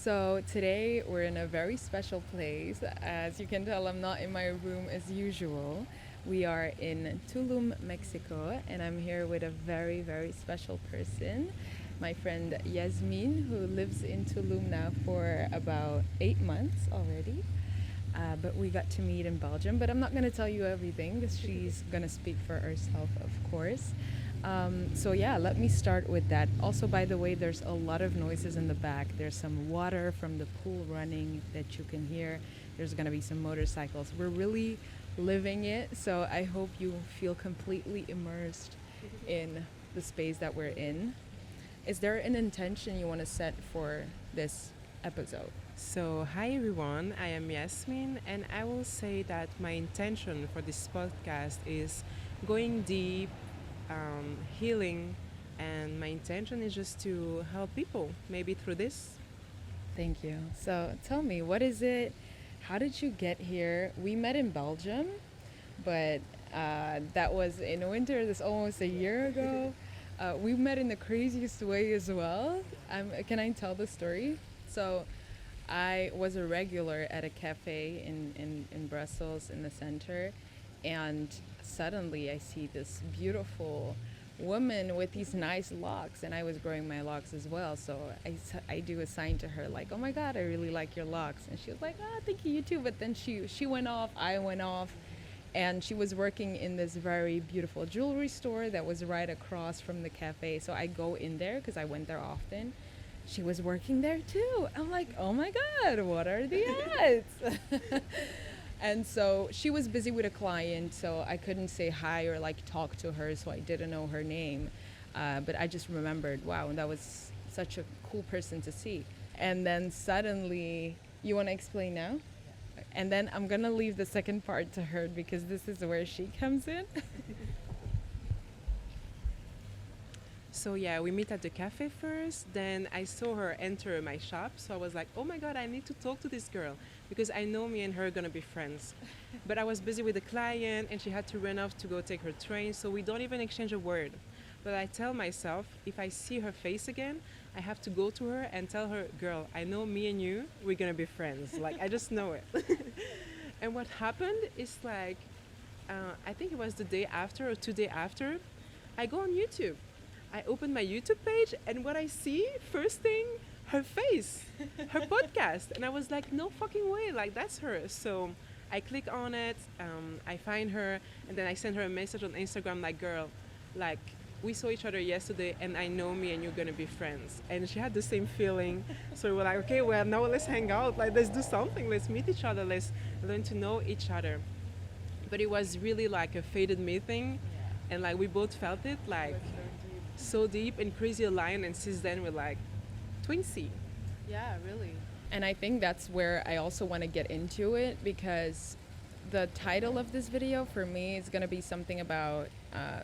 So today we're in a very special place. As you can tell, I'm not in my room as usual. We are in Tulum, Mexico, and I'm here with a very, very special person, my friend Yasmine, who lives in Tulum now for about 8 months already. But we got to meet in Belgium. But I'm not going to tell you everything because she's going to speak for herself, of course. So yeah, let me start with that. Also, by the way, there's a lot of noises in the back. There's some water from the pool running that you can hear. There's going to be some motorcycles. We're really living it. So I hope you feel completely immersed in the space that we're in. Is there an intention you want to set for this episode? So, hi everyone, I am Yasmine, and I will say that my intention for this podcast is going deep, healing, and my intention is just to help people, maybe through this. Thank you. So tell me, what is it? How did you get here? We met in Belgium, but that was in winter. This almost a year ago. We met in the craziest way as well. Can I tell the story? So I was a regular at a cafe in Brussels in the center, and suddenly I see this beautiful woman with these nice locks, and I was growing my locks as well. So I do a sign to her like, "Oh my God, I really like your locks," and she was like, "Ah, thank you, you too." But then she went off, I went off, and she was working in this very beautiful jewelry store that was right across from the cafe. So I go in there because I went there often. She was working there too. I'm like, oh my God, what are the odds? And so she was busy with a client, so I couldn't say hi or like talk to her, so I didn't know her name. But I just remembered, wow, that was such a cool person to see. And then suddenly, you want to explain now? And then I'm going to leave the second part to her because this is where she comes in. So, yeah, we meet at the cafe first, then I saw her enter my shop, so I was like, oh my God, I need to talk to this girl because I know me and her are gonna be friends. But I was busy with the client and she had to run off to go take her train, so we don't even exchange a word. But I tell myself, if I see her face again, I have to go to her and tell her, girl, I know me and you, we're gonna be friends. Like, I just know it. And what happened is like, I think it was the day after or 2 days after, I go on YouTube. I open my YouTube page and what I see, first thing, her face, her podcast. And I was like, no fucking way, like that's her. So I click on it, I find her, and then I send her a message on Instagram like, girl, like we saw each other yesterday and I know me and you're gonna be friends. And she had the same feeling. So we're like, okay, well now let's hang out, like let's do something, let's meet each other, let's learn to know each other. But it was really like a faded me thing. And like we both felt it like so deep and crazy aligned, and since then we're like twinsy. Yeah, really. And I think that's where I also want to get into it because the title of this video for me is going to be something about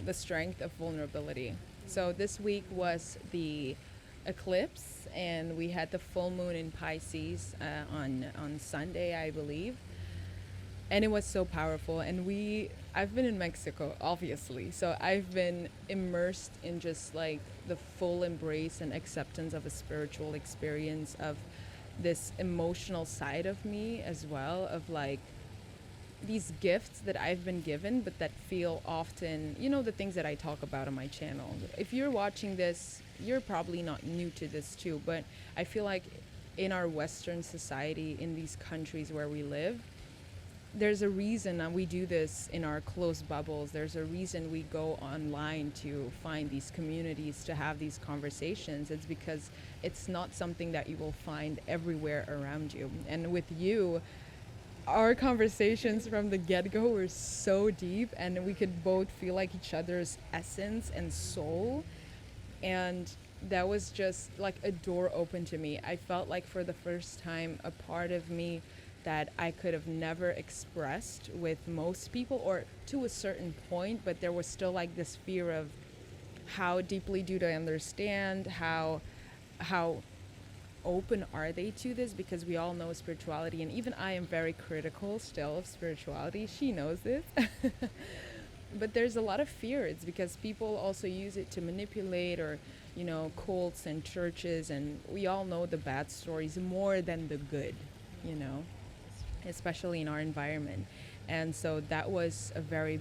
the strength of vulnerability. So this week was the eclipse, and we had the full moon in Pisces on Sunday, I believe. And it was so powerful. And I've been in Mexico, obviously, so I've been immersed in just like the full embrace and acceptance of a spiritual experience, of this emotional side of me as well, of like these gifts that I've been given but that feel often, the things that I talk about on my channel. If you're watching this, you're probably not new to this too, but I feel like in our Western society, in these countries where we live, there's a reason we do this in our closed bubbles. There's a reason we go online to find these communities, to have these conversations. It's because it's not something that you will find everywhere around you. And with you, our conversations from the get-go were so deep, and we could both feel like each other's essence and soul. And that was just like a door open to me. I felt like for the first time, a part of me that I could have never expressed with most people, or to a certain point, but there was still like this fear of how deeply do they understand, how open are they to this, because we all know spirituality, and even I am very critical still of spirituality. She knows this. But there's a lot of fear. It's because people also use it to manipulate or cults and churches, and we all know the bad stories more than the good, you know, especially in our environment. And so that was a very,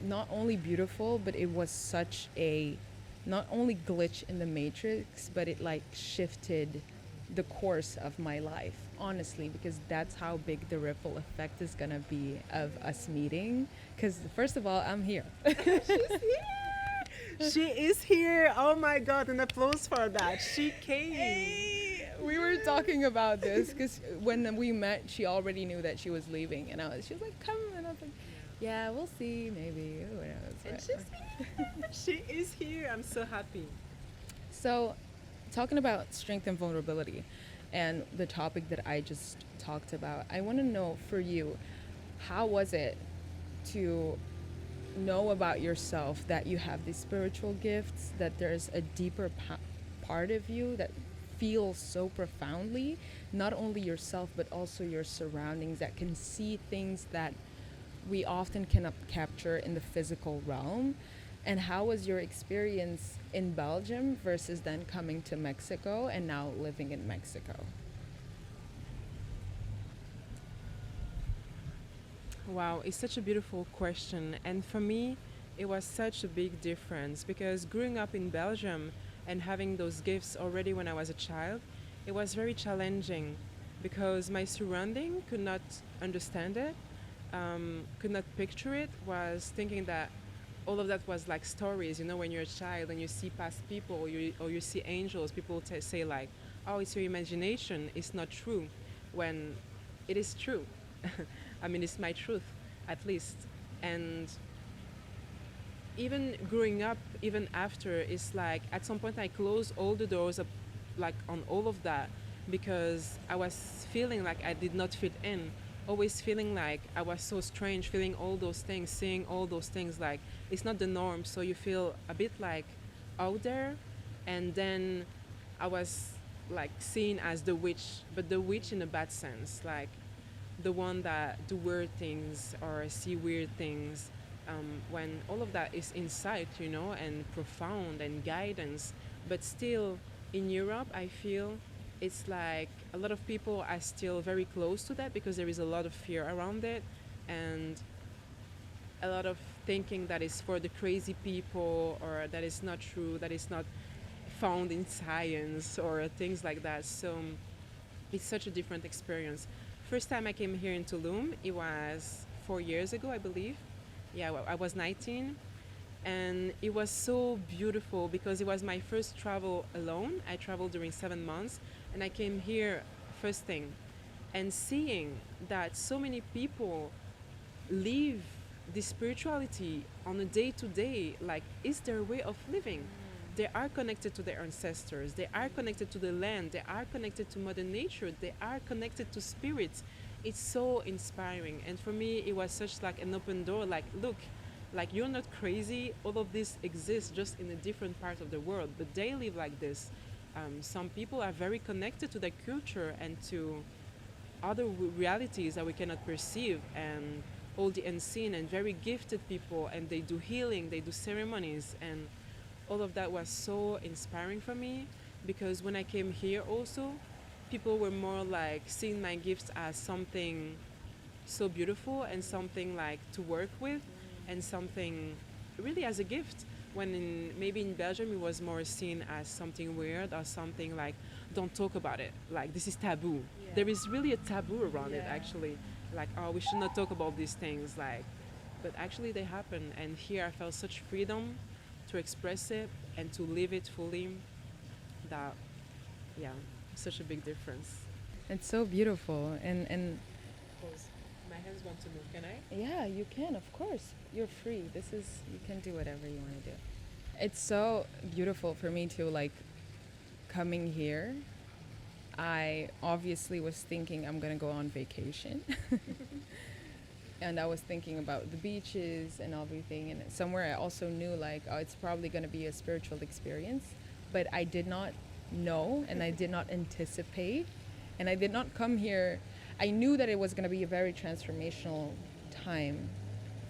not only beautiful, but it was such a, not only glitch in the matrix, but it like shifted the course of my life, honestly, because that's how big the ripple effect is gonna be of us meeting. Because first of all, I'm here. She's here. She is here. Oh my God! An applause for that. She came. Hey, we were talking about this because when we met, she already knew that she was leaving, and she was like, "Come," and I was like, "Yeah, we'll see, maybe." Who knows? And she's here. She is here. I'm so happy. So, talking about strength and vulnerability, and the topic that I just talked about, I want to know for you, how was it to know about yourself that you have these spiritual gifts, that there's a deeper part of you that feels so profoundly, not only yourself but also your surroundings, that can see things that we often cannot capture in the physical realm? And how was your experience in Belgium versus then coming to Mexico and now living in Mexico? Wow, it's such a beautiful question. And for me, it was such a big difference because growing up in Belgium and having those gifts already when I was a child, it was very challenging because my surrounding could not understand it, could not picture it, was thinking that all of that was like stories. You know, when you're a child and you see past people or you see angels, people say like, oh, it's your imagination, it's not true, when it is true. I mean, it's my truth, at least. And even growing up, even after, it's like at some point I closed all the doors up, like on all of that, because I was feeling like I did not fit in. Always feeling like I was so strange, feeling all those things, seeing all those things, like it's not the norm. So you feel a bit like out there. And then I was like seen as the witch, but the witch in a bad sense, like the one that do weird things or see weird things, when all of that is insight, you know, and profound and guidance. But still, in Europe, I feel it's like a lot of people are still very close to that because there is a lot of fear around it and a lot of thinking that is for the crazy people or that is not true, that is not found in science or things like that. So it's such a different experience. First time I came here in Tulum, it was 4 years ago, I believe. Yeah, I was 19. And it was so beautiful because it was my first travel alone. I traveled during 7 months and I came here first thing. And seeing that so many people live this spirituality on a day to day, like, is their way of living. They are connected to their ancestors, they are connected to the land, they are connected to Mother Nature, they are connected to spirits. It's so inspiring. And for me, it was such like an open door, like, look, like you're not crazy, all of this exists just in a different part of the world, but they live like this. Some people are very connected to their culture and to other realities that we cannot perceive, and all the unseen, and very gifted people, and they do healing, they do ceremonies, and all of that was so inspiring for me because when I came here also, people were more like seeing my gifts as something so beautiful and something like to work with and something really as a gift, when maybe in Belgium it was more seen as something weird or something like, don't talk about it, like this is taboo. Yeah. There is really a taboo around it actually, like, oh, we should not talk about these things, like, but actually they happen. And here I felt such freedom to express it and to live it fully, that, yeah, such a big difference. It's so beautiful. And Pause. My hands want to move, can I? yeah, you can, of course. You're free. You can do whatever you want to do. It's so beautiful for me too, like, coming here. I obviously was thinking I'm going to go on vacation. And I was thinking about the beaches and everything. And somewhere I also knew, like, oh, it's probably going to be a spiritual experience. But I did not know and I did not anticipate. And I did not come here. I knew that it was going to be a very transformational time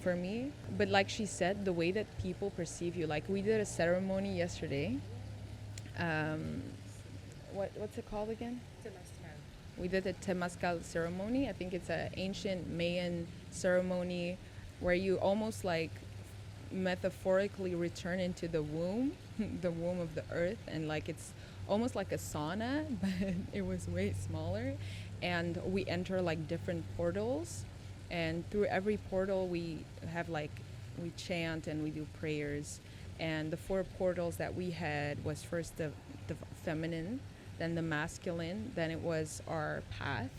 for me. But like she said, the way that people perceive you, like we did a ceremony yesterday. Um, what's it called again? We did a temazcal ceremony. I think it's an ancient Mayan ceremony where you almost like metaphorically return into the womb, the womb of the earth, and like it's almost like a sauna, but it was way smaller. And we enter like different portals, and through every portal we have like we chant and we do prayers. And the four portals that we had was first the feminine, then the masculine, then it was our path,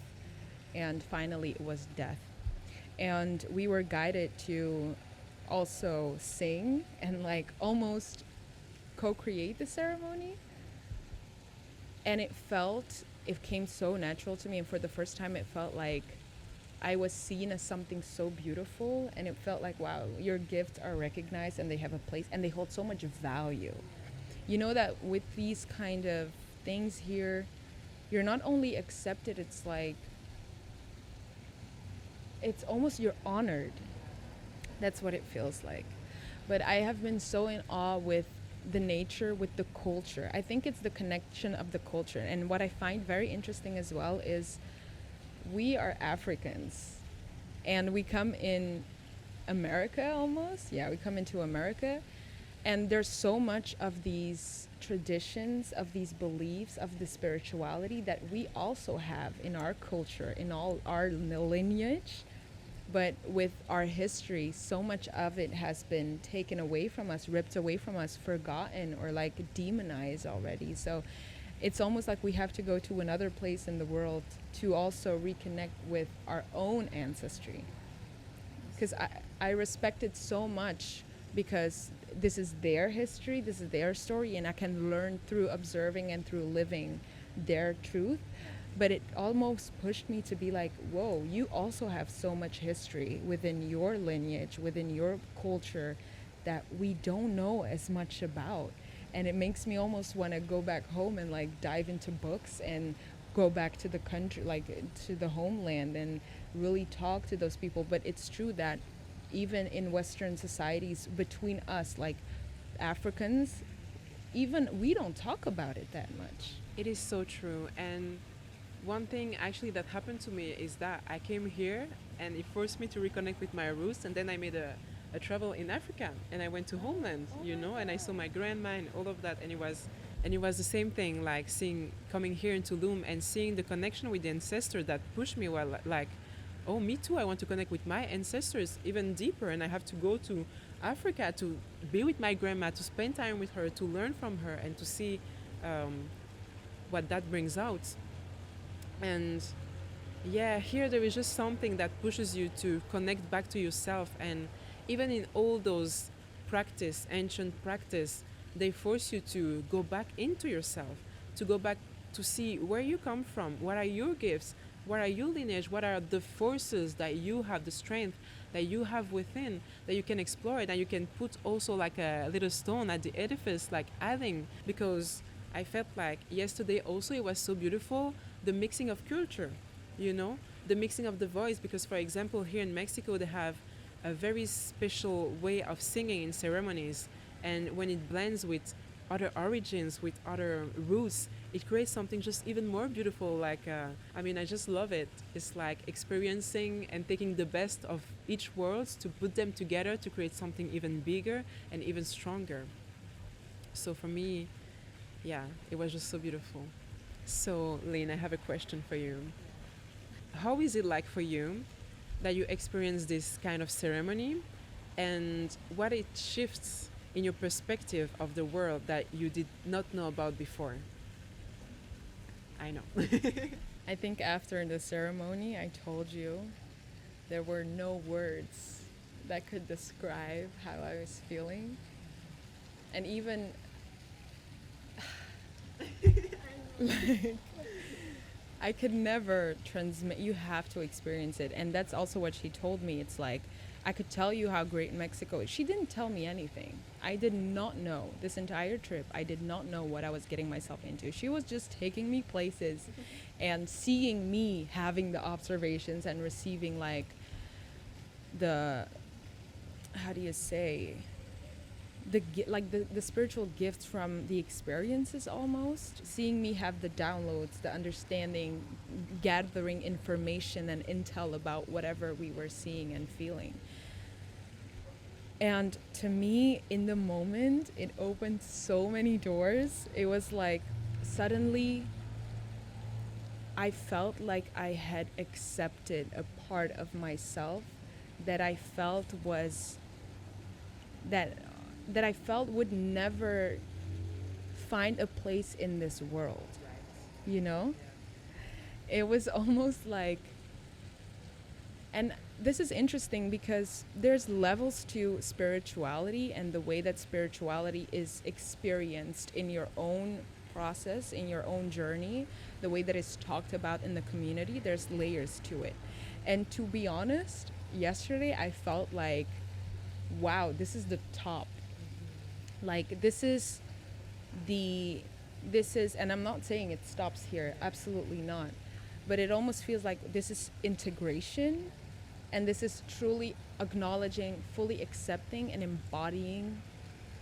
and finally it was death. And we were guided to also sing and like almost co-create the ceremony. And it came so natural to me. And for the first time, it felt like I was seen as something so beautiful. And it felt like, wow, your gifts are recognized and they have a place and they hold so much value. You know that with these kind of things here, you're not only accepted, it's like, it's almost you're honored. That's what it feels like. But I have been so in awe with the nature, with the culture. I think it's the connection of the culture. And what I find very interesting as well is we are Africans and we come in America almost. Yeah, we come into America. And there's so much of these traditions, of these beliefs, of the spirituality that we also have in our culture, in all our lineage. But with our history, so much of it has been taken away from us, ripped away from us, forgotten, or like demonized already. So it's almost like we have to go to another place in the world to also reconnect with our own ancestry. Because I respect it so much because this is their history, this is their story, and I can learn through observing and through living their truth. But it almost pushed me to be like, whoa, you also have so much history within your lineage, within your culture that we don't know as much about. And it makes me almost want to go back home and like dive into books and go back to the country, like to the homeland, and really talk to those people. But it's true that even in Western societies between us, like Africans, even we don't talk about it that much. It is so true. And one thing actually that happened to me is that I came here and it forced me to reconnect with my roots, and then I made a travel in Africa and I went to homeland, and I saw my grandma and all of that, and it was the same thing, like coming here in Tulum and seeing the connection with the ancestor that pushed me, well, like, oh, me too, I want to connect with my ancestors even deeper, and I have to go to Africa to be with my grandma, to spend time with her, to learn from her, and to see what that brings out. And yeah, here there is just something that pushes you to connect back to yourself. And even in all those ancient practice, they force you to go back into yourself, to go back to see where you come from, what are your gifts, what are your lineage, what are the forces that you have, the strength that you have within, that you can explore it, and you can put also like a little stone at the edifice, like adding, because I felt like yesterday also it was so beautiful, the mixing of culture, the mixing of the voice, because for example here in Mexico they have a very special way of singing in ceremonies, and when it blends with other origins, with other roots, it creates something just even more beautiful. Like I just love it. It's like experiencing and taking the best of each world to put them together to create something even bigger and even stronger. So for me, yeah, it was just so beautiful. So, Lynn, I have a question for you. How is it like for you that you experience this kind of ceremony, and what it shifts in your perspective of the world that you did not know about before? I know. I think after the ceremony, I told you there were no words that could describe how I was feeling. And even like, I could never transmit. You have to experience it. And that's also what she told me. It's like, I could tell you how great Mexico is. She didn't tell me anything. I did not know this entire trip. I did not know what I was getting myself into. She was just taking me places and seeing me having the observations and receiving like the how do you say, the spiritual gifts from the experiences, almost seeing me have the downloads, the understanding, gathering information and intel about whatever we were seeing and feeling. And to me, in the moment, it opened so many doors. It was like suddenly I felt like I had accepted a part of myself that I felt was that I felt would never find a place in this world. You know? It was almost like, and this is interesting because there's levels to spirituality and the way that spirituality is experienced in your own process, in your own journey, the way that it's talked about in the community. There's layers to it. And to be honest, yesterday I felt like, wow, this is the top. Like this is, and I'm not saying it stops here, absolutely not. But it almost feels like this is integration, and this is truly acknowledging, fully accepting and embodying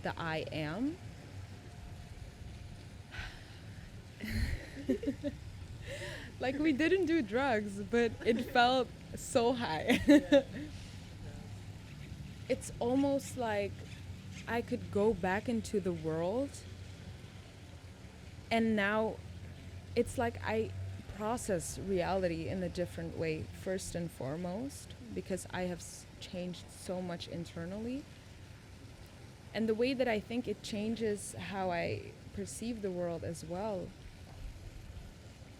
the I am. Like we didn't do drugs, but it felt so high. It's almost like I could go back into the world, and now it's like I process reality in a different way, first and foremost, because I have changed so much internally. And the way that I think it changes how I perceive the world as well.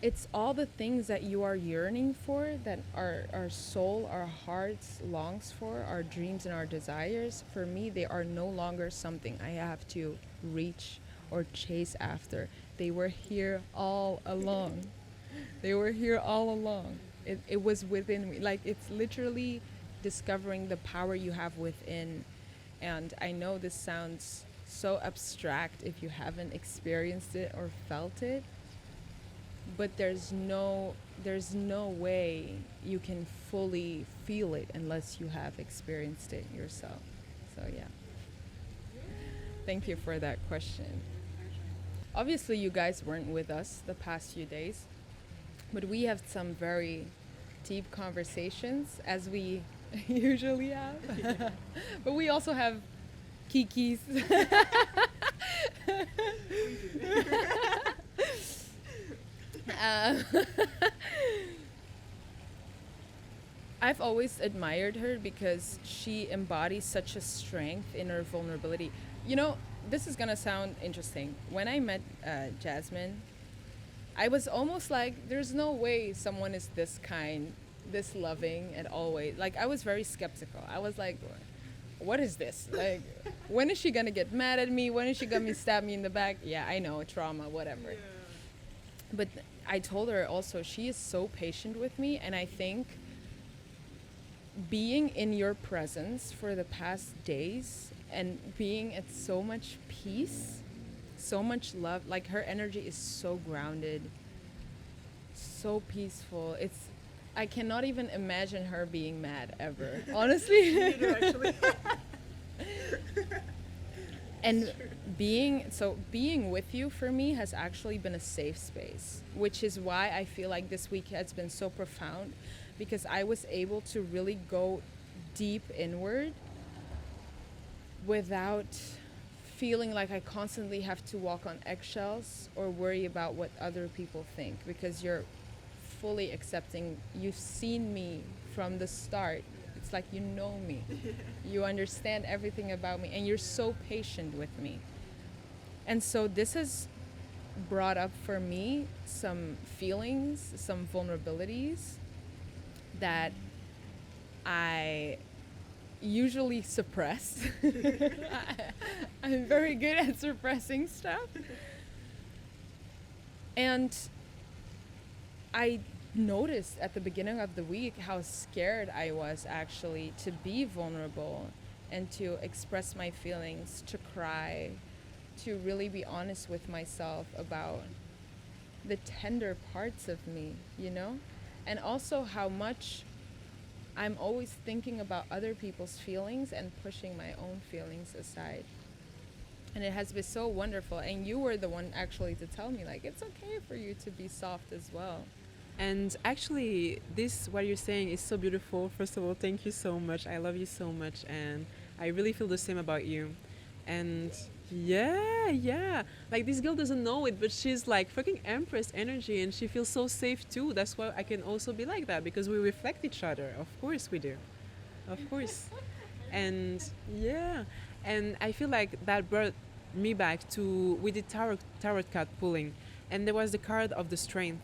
It's all the things that you are yearning for, that our soul, our hearts longs for, our dreams and our desires. For me, they are no longer something I have to reach or chase after. They were here all along. They were here all along. It was within me. Like, it's literally discovering the power you have within. And I know this sounds so abstract if you haven't experienced it or felt it, but there's no way you can fully feel it unless you have experienced it yourself. So yeah. Thank you for that question. Obviously you guys weren't with us the past few days, but we have some very deep conversations, as we usually have. But we also have kikis. I've always admired her because she embodies such a strength in her vulnerability. You know, this is gonna sound interesting. When I met Yasmine, I was almost like, there's no way someone is this kind, this loving, and always. Like, I was very skeptical. I was like, what is this? Like, when is she gonna get mad at me? When is she gonna stab me in the back? Yeah, I know, trauma, whatever. Yeah. But I told her also, she is so patient with me, and I think being in your presence for the past days and being at so much peace, so much love, like her energy is so grounded, so peaceful. I cannot even imagine her being mad ever, honestly. Neither, actually. And being with you for me has actually been a safe space, which is why I feel like this week has been so profound, because I was able to really go deep inward without feeling like I constantly have to walk on eggshells or worry about what other people think, because you're fully accepting. You've seen me from the start. It's like you know me. You understand everything about me, and you're so patient with me. And so this has brought up for me some feelings, some vulnerabilities that I usually suppress. I'm very good at suppressing stuff. And I noticed at the beginning of the week how scared I was actually to be vulnerable and to express my feelings, to cry, to really be honest with myself about the tender parts of me, you know? And also how much I'm always thinking about other people's feelings and pushing my own feelings aside. And it has been so wonderful. And you were the one actually to tell me, like, it's okay for you to be soft as well. And actually, this, what you're saying, is so beautiful. First of all, thank you so much. I love you so much. And I really feel the same about you. And yeah, yeah. Like, this girl doesn't know it, but she's like fucking Empress energy and she feels so safe too. That's why I can also be like that because we reflect each other. Of course we do. Of course. And yeah. And I feel like that brought me back to, we did tarot card pulling. And there was the card of the strength,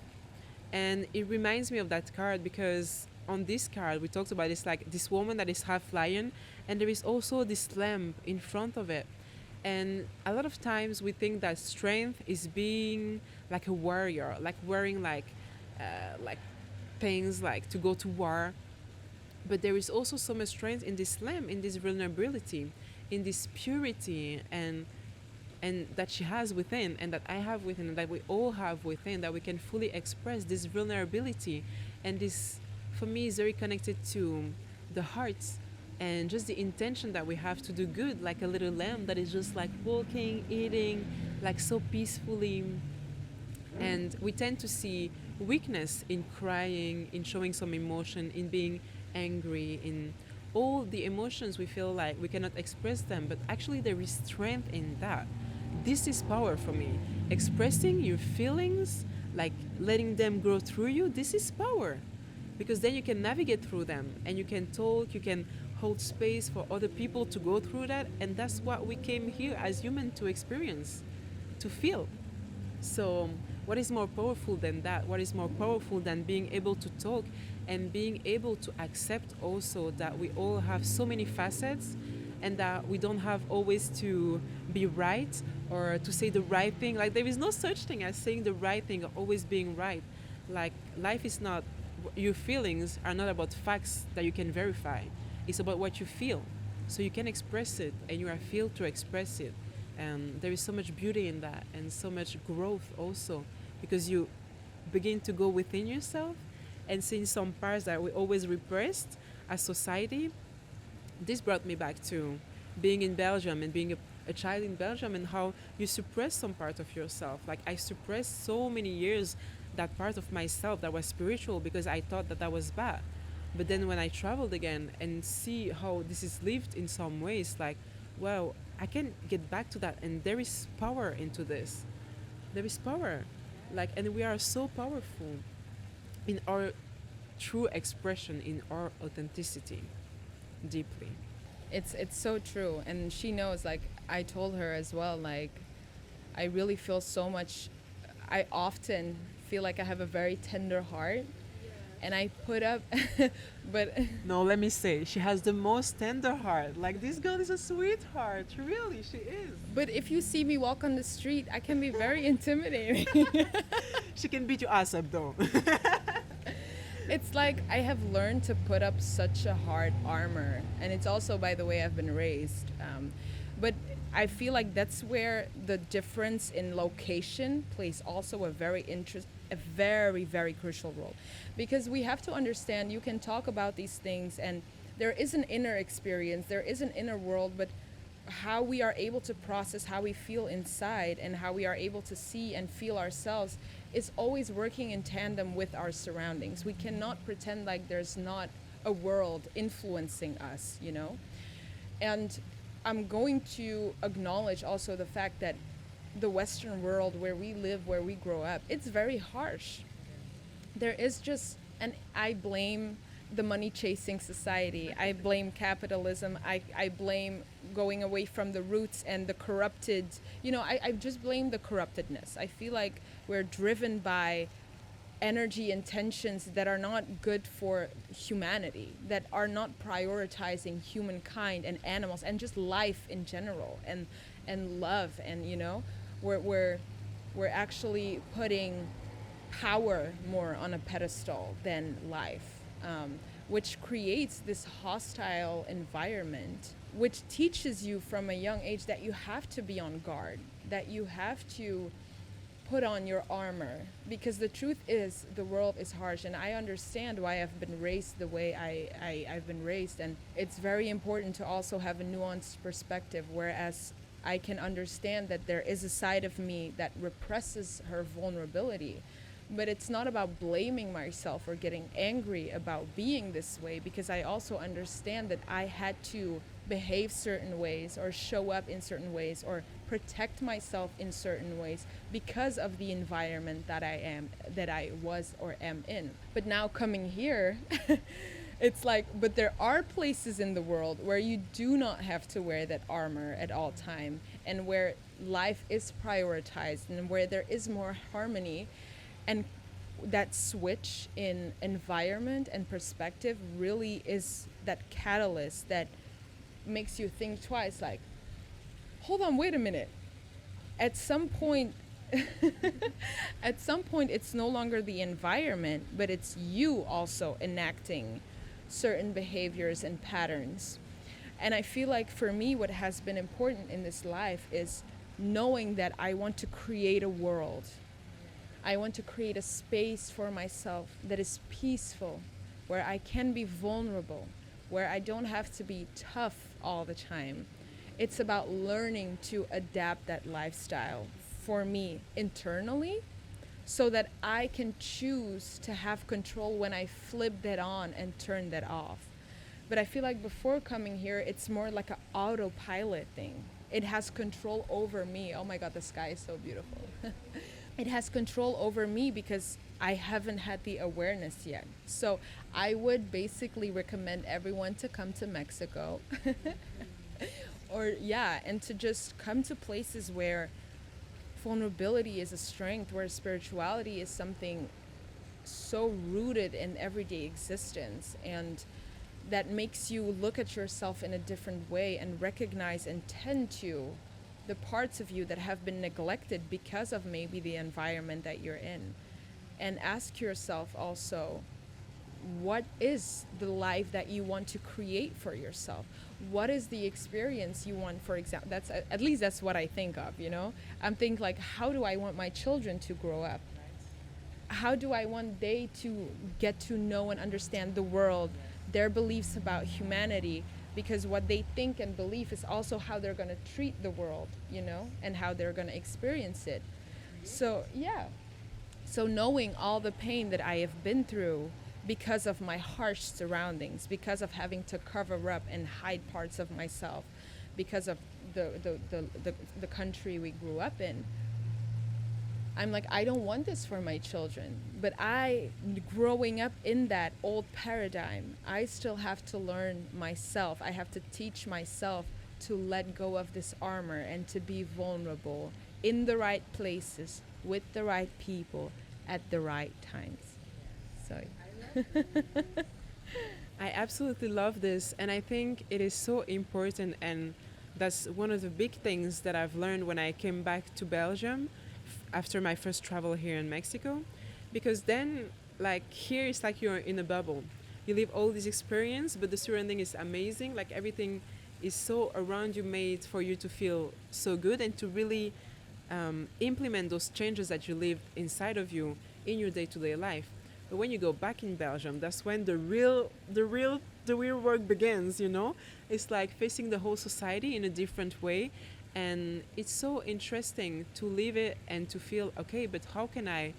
and it reminds me of that card because on this card we talked about it's like this woman that is half lion, and there is also this lamp in front of it. And a lot of times we think that strength is being like a warrior, like wearing like things like to go to war. But there is also so much strength in this lamp, in this vulnerability, in this purity, and that she has within, and that I have within, and that we all have within, that we can fully express this vulnerability. And this, for me, is very connected to the heart and just the intention that we have to do good, like a little lamb that is just like walking, eating, like so peacefully. And we tend to see weakness in crying, in showing some emotion, in being angry, in all the emotions we feel like we cannot express them, but actually there is strength in that. This is power for me. Expressing your feelings, like letting them grow through you, this is power. Because then you can navigate through them and you can talk, you can hold space for other people to go through that. And that's what we came here as humans to experience, to feel. So, what is more powerful than that? What is more powerful than being able to talk and being able to accept also that we all have so many facets and that we don't have always to be right or to say the right thing? Like, there is no such thing as saying the right thing or always being right. Like, life is not, your feelings are not about facts that you can verify. It's about what you feel. So you can express it and you are feel to express it. And there is so much beauty in that and so much growth also because you begin to go within yourself and seeing some parts that we always repressed as society. This brought me back to being in Belgium and being a child in Belgium and how you suppress some part of yourself. Like, I suppressed so many years that part of myself that was spiritual because I thought that that was bad. But then when I traveled again and see how this is lived in some ways, like, wow, I can get back to that, and there is power into this. There is power, like, and we are so powerful in our true expression, in our authenticity, deeply. It's so true, and she knows. Like, I told her as well, like, I really feel so much. I often feel like I have a very tender heart, and I put up but No, let me say, she has the most tender heart. Like, this girl is a sweetheart. Really, she is. but if you see me walk on the street, I can be very intimidating. She can beat your ass up, though. It's like I have learned to put up such a hard armor, and it's also by the way I've been raised. But I feel like that's where the difference in location plays also a very, very crucial role, because we have to understand you can talk about these things, and there is an inner experience, there is an inner world, but how we are able to process how we feel inside and how we are able to see and feel ourselves is always working in tandem with our surroundings. We cannot pretend like there's not a world influencing us, you know? And I'm going to acknowledge also the fact that the Western world where we live, where we grow up, it's very harsh. There is just, and I blame the money chasing society. I blame capitalism. I blame going away from the roots and the corrupted, I just blame the corruptedness. I feel like we're driven by energy intentions that are not good for humanity, that are not prioritizing humankind and animals and just life in general and love, and we're actually putting power more on a pedestal than life, which creates this hostile environment, which teaches you from a young age that you have to be on guard, that you have to put on your armor, because the truth is the world is harsh, and I understand why I've been raised the way I've been raised, and it's very important to also have a nuanced perspective, whereas I can understand that there is a side of me that represses her vulnerability. But it's not about blaming myself or getting angry about being this way, because I also understand that I had to behave certain ways or show up in certain ways or protect myself in certain ways because of the environment that I was or am in. But now coming here, it's like, but there are places in the world where you do not have to wear that armor at all time, and where life is prioritized and where there is more harmony. And that switch in environment and perspective really is that catalyst that makes you think twice, like, hold on, wait a minute. At some point, at some point, it's no longer the environment, but it's you also enacting certain behaviors and patterns. And I feel like for me, what has been important in this life is knowing that I want to create a world. I want to create a space for myself that is peaceful, where I can be vulnerable, where I don't have to be tough all the time. It's about learning to adapt that lifestyle for me internally, so that I can choose to have control when I flip that on and turn that off. But I feel like before coming here, it's more like an autopilot thing. It has control over me. Oh my God, the sky is so beautiful. It has control over me because I haven't had the awareness yet. So I would basically recommend everyone to come to Mexico or and to just come to places where vulnerability is a strength, where spirituality is something so rooted in everyday existence, and that makes you look at yourself in a different way and recognize and tend to the parts of you that have been neglected because of maybe the environment that you're in. And ask yourself also, what is the life that you want to create for yourself? What is the experience you want? For example, that's at least that's what I think of, you know. I'm thinking like, how do I want my children to grow up? How do I want they to get to know and understand the world, their beliefs about humanity? Because what they think and believe is also how they're going to treat the world, you know, and how they're going to experience it. So so knowing all the pain that I have been through because of my harsh surroundings, because of having to cover up and hide parts of myself, because of the country we grew up in, I'm like, I don't want this for my children. But growing up in that old paradigm, I still have to learn myself. I have to teach myself to let go of this armor and to be vulnerable in the right places, with the right people, at the right times. So I absolutely love this, and I think it is so important, and that's one of the big things that I've learned when I came back to Belgium after my first travel here in Mexico, because then, like, here it's like you're in a bubble. You live all this experience, but the surrounding is amazing. Like, everything is so around you, made for you to feel so good and to really implement those changes that you live inside of you in your day-to-day life. But when you go back in Belgium, that's when the real work begins. You know, it's like facing the whole society in a different way, and it's so interesting to live it and to feel, okay, but how can I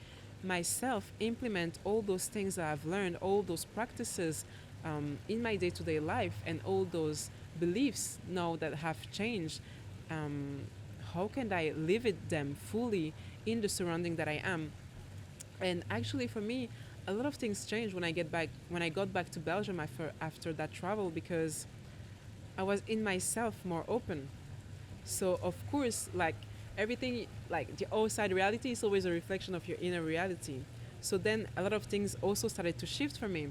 myself implement all those things that I've learned, all those practices in my day-to-day life, and all those beliefs now that have changed? How can I live it them fully in the surrounding that I am? And actually, for me, a lot of things changed when I got back to Belgium after that travel, because I was in myself more open. So of course, like, everything, like the outside reality is always a reflection of your inner reality. So then a lot of things also started to shift for me,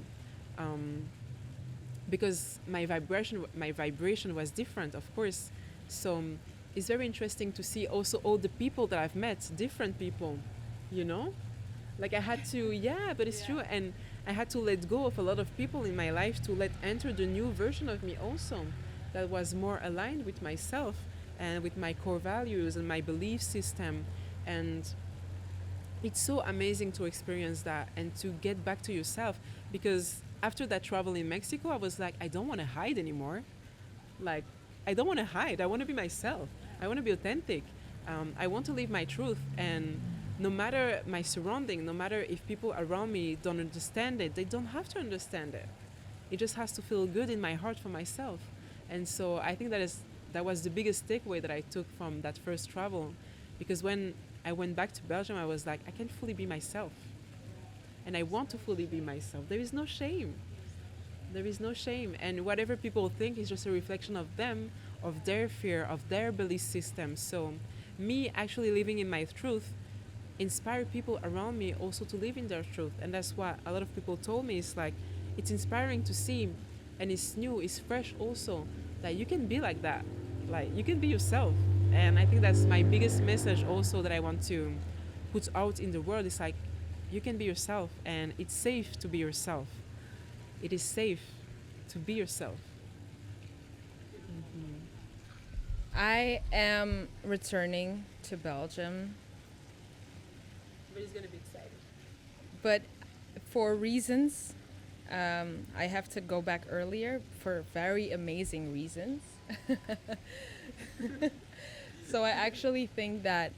because my vibration was different, of course. So it's very interesting to see also all the people that I've met, different people, you know? Like, I had to, but it's true. And I had to let go of a lot of people in my life to let enter the new version of me also, that was more aligned with myself and with my core values and my belief system. And it's so amazing to experience that and to get back to yourself, because after that travel in Mexico, I was like, I don't want to hide anymore. Like, I don't want to hide. I want to be myself. I want to be authentic. I want to live my truth. And no matter my surrounding, no matter if people around me don't understand it, they don't have to understand it. It just has to feel good in my heart for myself. And so I think that was the biggest takeaway that I took from that first travel. Because when I went back to Belgium, I was like, I can fully be myself. And I want to fully be myself. There is no shame. There is no shame. And whatever people think is just a reflection of them, of their fear, of their belief system. So me actually living in my truth inspire people around me also to live in their truth. And that's what a lot of people told me. It's like, it's inspiring to see, and it's new, it's fresh also, that you can be like that. Like, you can be yourself. And I think that's my biggest message also that I want to put out in the world. It's like, you can be yourself, and it's safe to be yourself. It is safe to be yourself. I am returning to Belgium, But it's going to be exciting. but for reasons, I have to go back earlier for very amazing reasons. So I actually think that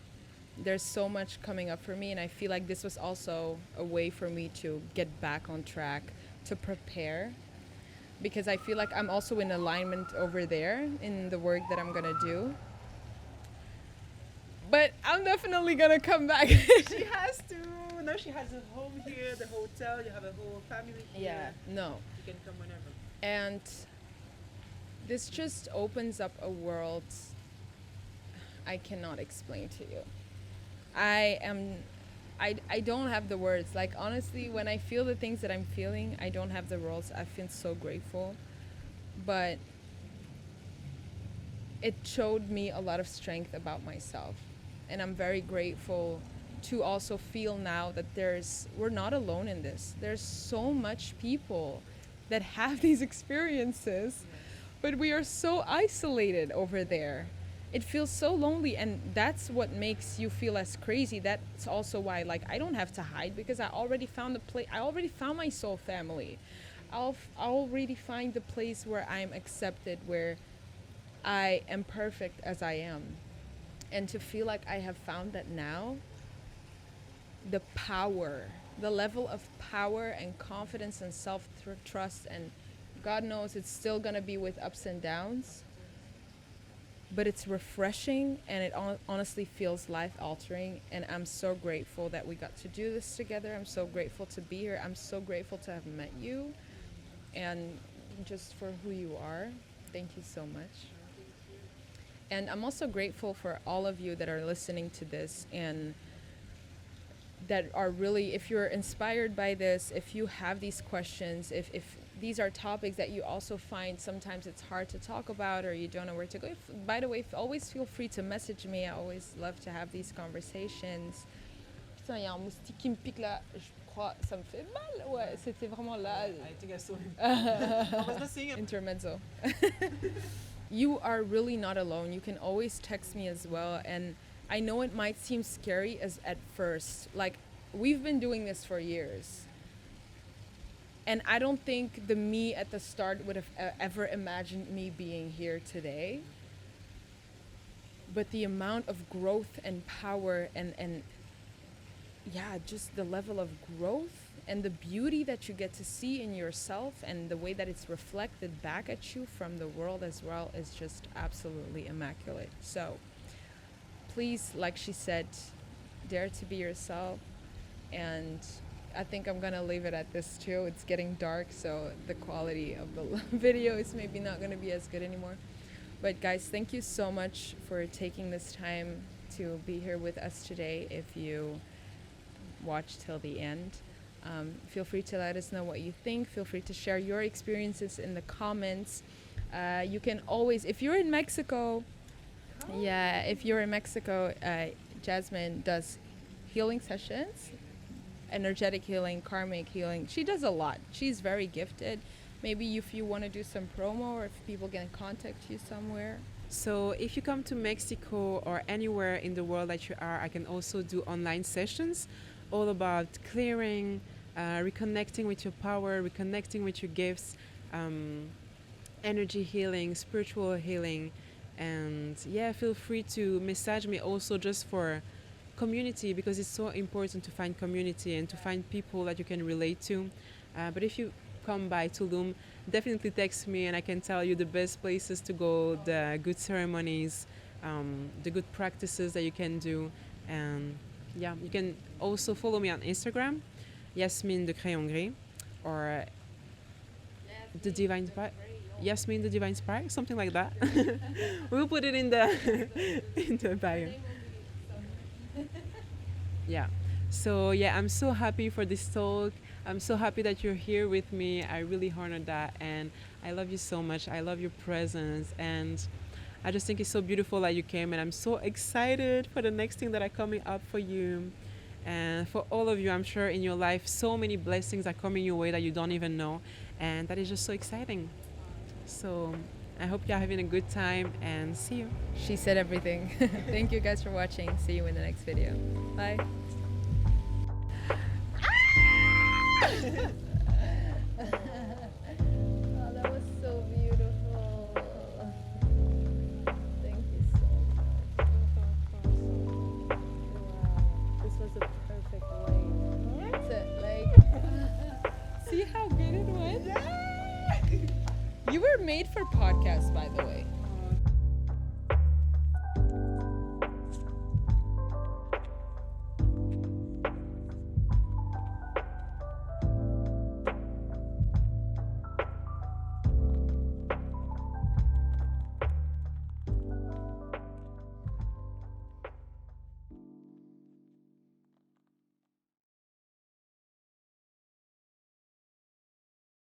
there's so much coming up for me, and I feel like this was also a way for me to get back on track, to prepare, because I feel like I'm also in alignment over there in the work that I'm gonna do. But I'm definitely gonna come back. She has to. Now she has a home here, the hotel, you have a whole family here. Yeah, no. You can come whenever. And this just opens up a world I cannot explain to you. I don't have the words. Like, honestly, when I feel the things that I'm feeling, I don't have the words. I feel so grateful. But it showed me a lot of strength about myself. And I'm very grateful to also feel now that we're not alone in this. There's so much people that have these experiences, but we are so isolated over there. It feels so lonely, and that's what makes you feel as crazy. That's also why, like, I don't have to hide, because I already found I already found my soul family. I'll already find the place where I'm accepted, where I am perfect as I am. And to feel like I have found that now, the power, the level of power and confidence and self-trust, and God knows it's still gonna be with ups and downs, but it's refreshing, and it honestly feels life-altering. And I'm so grateful that we got to do this together. I'm so grateful to be here. I'm so grateful to have met you, and just for who you are. Thank you so much. And I'm also grateful for all of you that are listening to this, and that are really, if you're inspired by this, if you have these questions, if these are topics that you also find sometimes it's hard to talk about, or you don't know where to go. By the way, always feel free to message me. I always love to have these conversations. Putain, il y a un moustique qui me pique là. Je crois, ça me fait mal. Ouais, c'était vraiment là. I think I saw him. I was not seeing him. Intermezzo. You are really not alone. You can always text me as well. And I know it might seem scary as at first. Like, we've been doing this for years. And I don't think the me at the start would have ever imagined me being here today. But the amount of growth and power and yeah, just the level of growth and the beauty that you get to see in yourself, and the way that it's reflected back at you from the world as well, is just absolutely immaculate. So please, like she said, dare to be yourself. And I think I'm gonna leave it at this too. It's getting dark, so the quality of the video is maybe not gonna be as good anymore. But guys, thank you so much for taking this time to be here with us today. If you watch till the end, feel free to let us know what you think. Feel free to share your experiences in the comments. You can always, if you're in Mexico, if you're in Mexico, Yasmine does healing sessions, energetic healing, karmic healing. She does a lot. She's very gifted. Maybe if you want to do some promo, or if people can contact you somewhere. So if you come to Mexico or anywhere in the world that you are, I can also do online sessions. all about clearing, reconnecting with your power, reconnecting with your gifts, um, energy healing, spiritual healing. And yeah, feel free to message me also just for community, because it's so important to find community and to find people that you can relate to. But if you come by Tulum, definitely text me and I can tell you the best places to go, the good ceremonies, the good practices that you can do. And yeah, you can also follow me on Instagram, Yasmine de Crayon Gris, or the Divine Spark. Yasmine the Divine Spark, something like that. We'll put it in the in the bio. Yeah. So yeah, I'm so happy for this talk. I'm so happy that you're here with me. I really honor that, and I love you so much. I love your presence, and I just think it's so beautiful that you came, and I'm so excited for the next thing that are coming up for you. And for all of you, I'm sure in your life, so many blessings are coming your way that you don't even know, and that is just so exciting. So I hope you're having a good time, and see you. She said everything. Thank you guys for watching. See you in the next video. Bye. Oh, that was so beautiful. Thank you so much. Wow, this was a perfect way to like. See how good it went? You were made for podcasts, by the way.